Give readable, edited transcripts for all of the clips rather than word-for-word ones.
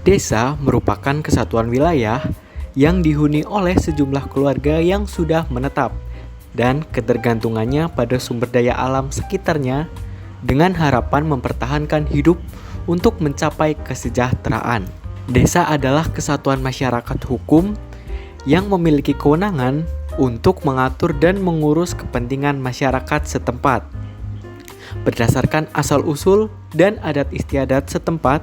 Desa merupakan kesatuan wilayah yang dihuni oleh sejumlah keluarga yang sudah menetap dan ketergantungannya pada sumber daya alam sekitarnya dengan harapan mempertahankan hidup untuk mencapai kesejahteraan. Desa adalah kesatuan masyarakat hukum yang memiliki kewenangan untuk mengatur dan mengurus kepentingan masyarakat setempat. Berdasarkan asal-usul dan adat istiadat setempat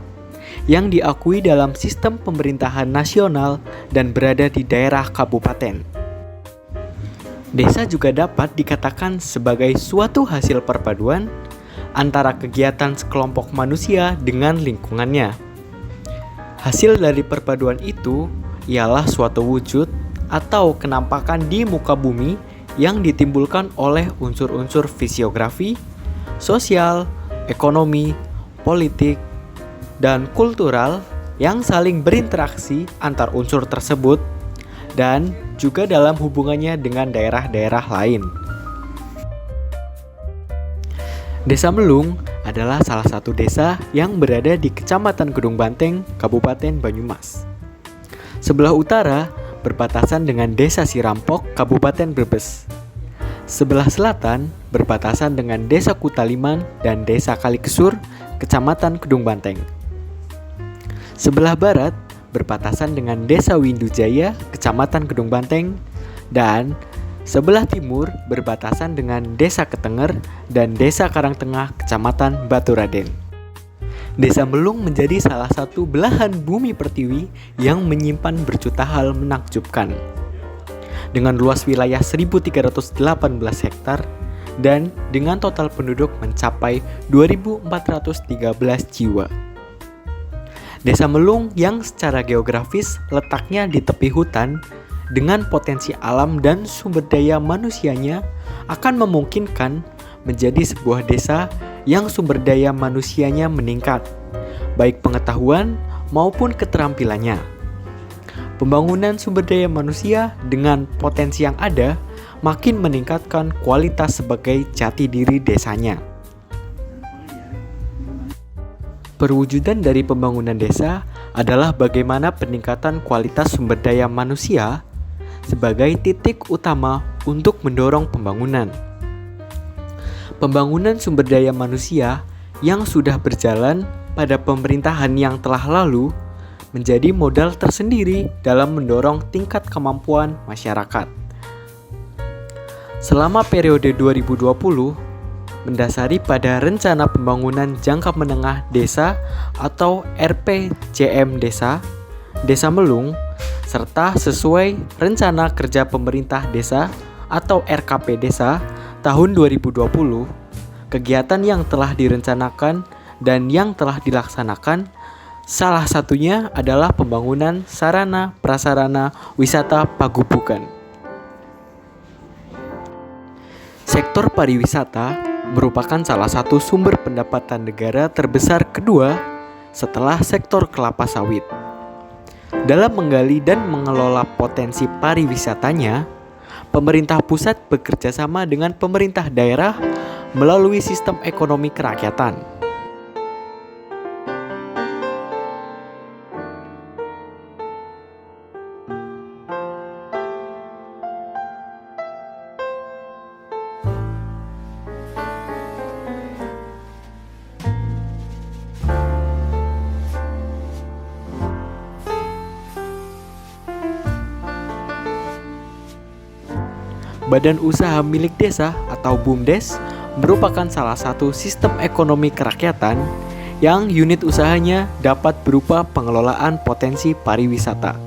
yang diakui dalam sistem pemerintahan nasional dan berada di daerah kabupaten. Desa juga dapat dikatakan sebagai suatu hasil perpaduan antara kegiatan sekelompok manusia dengan lingkungannya. Hasil dari perpaduan itu ialah suatu wujud atau kenampakan di muka bumi yang ditimbulkan oleh unsur-unsur fisiografi, sosial, ekonomi, politik, dan kultural yang saling berinteraksi antar unsur tersebut dan juga dalam hubungannya dengan daerah-daerah lain. Desa Melung adalah salah satu desa yang berada di Kecamatan Gedung Banteng, Kabupaten Banyumas. Sebelah utara berbatasan dengan Desa Sirampok, Kabupaten Brebes. Sebelah selatan berbatasan dengan Desa Kutaliman dan Desa Kalikesur, Kecamatan Gedung Banteng. Sebelah barat berbatasan dengan Desa Windujaya, Kecamatan Gedung Banteng, dan sebelah timur berbatasan dengan Desa Ketenger dan Desa Karangtengah, Kecamatan Baturaden. Desa Melung menjadi salah satu belahan bumi pertiwi yang menyimpan berjuta hal menakjubkan. Dengan luas wilayah 1.318 hektar dan dengan total penduduk mencapai 2.413 jiwa. Desa Melung yang secara geografis letaknya di tepi hutan dengan potensi alam dan sumber daya manusianya akan memungkinkan menjadi sebuah desa yang sumber daya manusianya meningkat, baik pengetahuan maupun keterampilannya. Pembangunan sumber daya manusia dengan potensi yang ada makin meningkatkan kualitas sebagai jati diri desanya. Perwujudan dari pembangunan desa adalah bagaimana peningkatan kualitas sumber daya manusia sebagai titik utama untuk mendorong pembangunan. Pembangunan sumber daya manusia yang sudah berjalan pada pemerintahan yang telah lalu menjadi modal tersendiri dalam mendorong tingkat kemampuan masyarakat. Selama periode 2020, mendasari pada Rencana Pembangunan Jangka Menengah Desa atau RPJM Desa, Desa Melung, serta sesuai Rencana Kerja Pemerintah Desa atau RKP Desa tahun 2020, kegiatan yang telah direncanakan dan yang telah dilaksanakan salah satunya adalah pembangunan sarana prasarana wisata Pagubukan. Sektor pariwisata merupakan salah satu sumber pendapatan negara terbesar kedua setelah sektor kelapa sawit. Dalam menggali dan mengelola potensi pariwisatanya, pemerintah pusat bekerja sama dengan pemerintah daerah melalui sistem ekonomi kerakyatan. Badan Usaha Milik Desa atau BUMDes merupakan salah satu sistem ekonomi kerakyatan yang unit usahanya dapat berupa pengelolaan potensi pariwisata.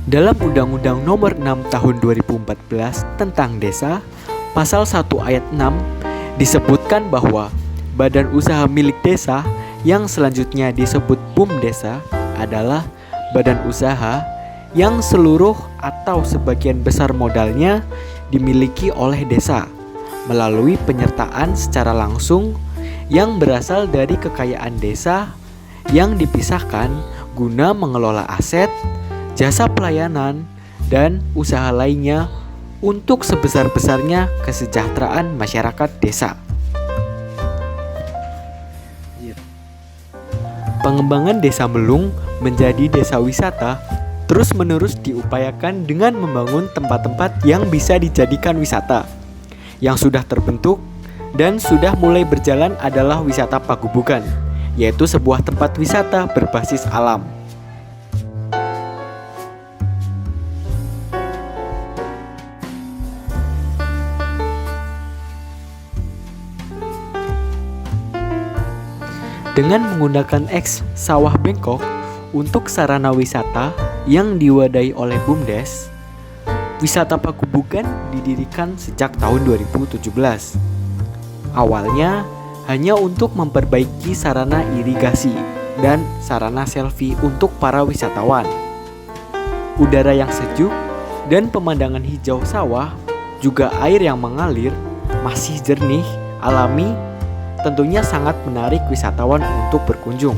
Dalam Undang-Undang Nomor 6 Tahun 2014 tentang Desa, Pasal 1 Ayat 6 disebutkan bahwa Badan Usaha Milik Desa yang selanjutnya disebut BUMDesa adalah badan usaha yang seluruh atau sebagian besar modalnya dimiliki oleh desa melalui penyertaan secara langsung yang berasal dari kekayaan desa yang dipisahkan guna mengelola aset, jasa pelayanan, dan usaha lainnya untuk sebesar-besarnya kesejahteraan masyarakat desa. Pengembangan Desa Melung menjadi desa wisata terus-menerus diupayakan dengan membangun tempat-tempat yang bisa dijadikan wisata. Yang sudah terbentuk dan sudah mulai berjalan adalah wisata Pagubukan, yaitu sebuah tempat wisata berbasis alam. Dengan menggunakan sawah bengkok untuk sarana wisata yang diwadahi oleh BUMDes, wisata Pagubukan didirikan sejak tahun 2017. Awalnya hanya untuk memperbaiki sarana irigasi dan sarana selfie untuk para wisatawan. Udara yang sejuk dan pemandangan hijau sawah, juga air yang mengalir, masih jernih, alami, tentunya sangat menarik wisatawan untuk berkunjung.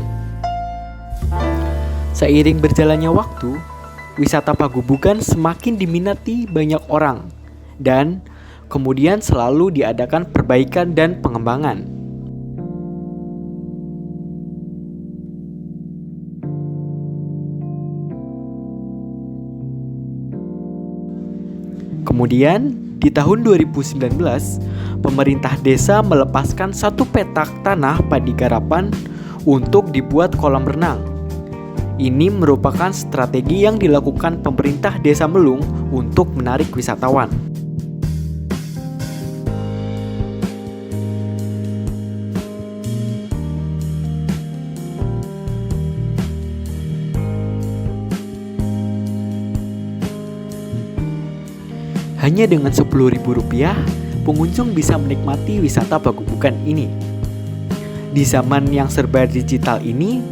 Seiring berjalannya waktu, wisata Pagubukan semakin diminati banyak orang dan kemudian selalu diadakan perbaikan dan pengembangan. Kemudian di tahun 2019, pemerintah desa melepaskan satu petak tanah padi garapan untuk dibuat kolam renang. Ini merupakan strategi yang dilakukan pemerintah Desa Melung untuk menarik wisatawan. Hanya dengan Rp10.000, pengunjung bisa menikmati wisata Pagubukan ini. Di zaman yang serba digital ini,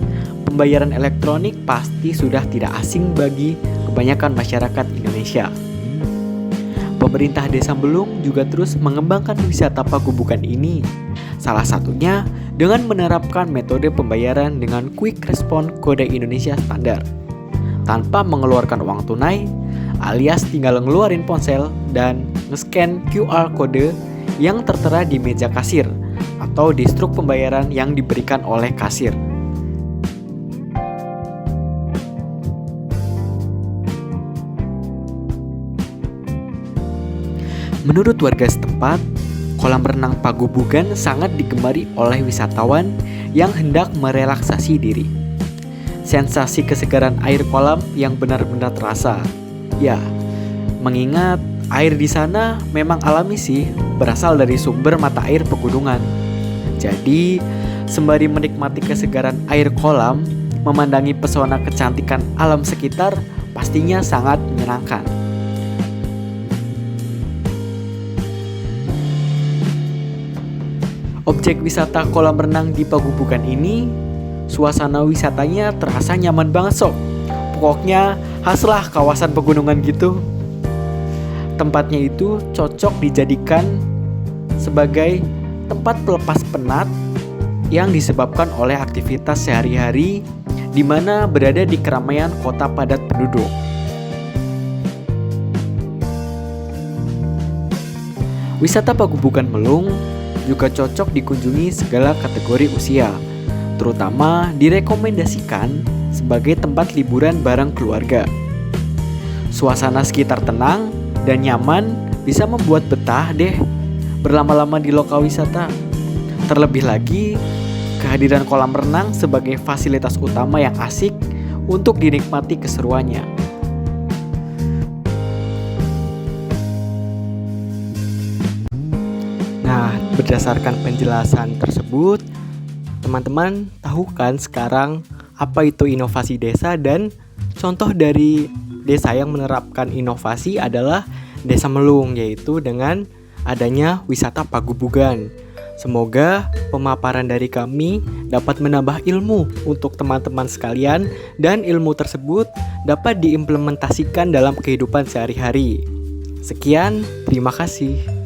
pembayaran elektronik pasti sudah tidak asing bagi kebanyakan masyarakat Indonesia. Pemerintah Desa Melung juga terus mengembangkan wisata Pagubukan ini, salah satunya dengan menerapkan metode pembayaran dengan Quick Response Kode Indonesia Standar, tanpa mengeluarkan uang tunai, alias tinggal ngeluarin ponsel dan nge-scan QR kode yang tertera di meja kasir atau di struk pembayaran yang diberikan oleh kasir. Menurut warga setempat, kolam renang Pagubukan sangat digemari oleh wisatawan yang hendak merelaksasi diri. Sensasi kesegaran air kolam yang benar-benar terasa. Ya, mengingat air di sana memang alami sih, berasal dari sumber mata air pegunungan. Jadi, sembari menikmati kesegaran air kolam, memandangi pesona kecantikan alam sekitar pastinya sangat menyenangkan. Objek wisata kolam renang di Pagubukan ini, suasana wisatanya terasa nyaman banget sob. Pokoknya khaslah kawasan pegunungan gitu. Tempatnya itu cocok dijadikan sebagai tempat pelepas penat yang disebabkan oleh aktivitas sehari-hari di mana berada di keramaian kota padat penduduk. Wisata Pagubukan Melung juga cocok dikunjungi segala kategori usia, terutama direkomendasikan sebagai tempat liburan bareng keluarga. Suasana sekitar tenang dan nyaman bisa membuat betah deh berlama-lama di lokal wisata. Terlebih lagi, kehadiran kolam renang sebagai fasilitas utama yang asik untuk dinikmati keseruannya. Nah, berdasarkan penjelasan tersebut, teman-teman tahu kan sekarang apa itu inovasi desa, dan contoh dari desa yang menerapkan inovasi adalah Desa Melung, yaitu dengan adanya wisata Pagubukan. Semoga pemaparan dari kami dapat menambah ilmu untuk teman-teman sekalian dan ilmu tersebut dapat diimplementasikan dalam kehidupan sehari-hari. Sekian, terima kasih.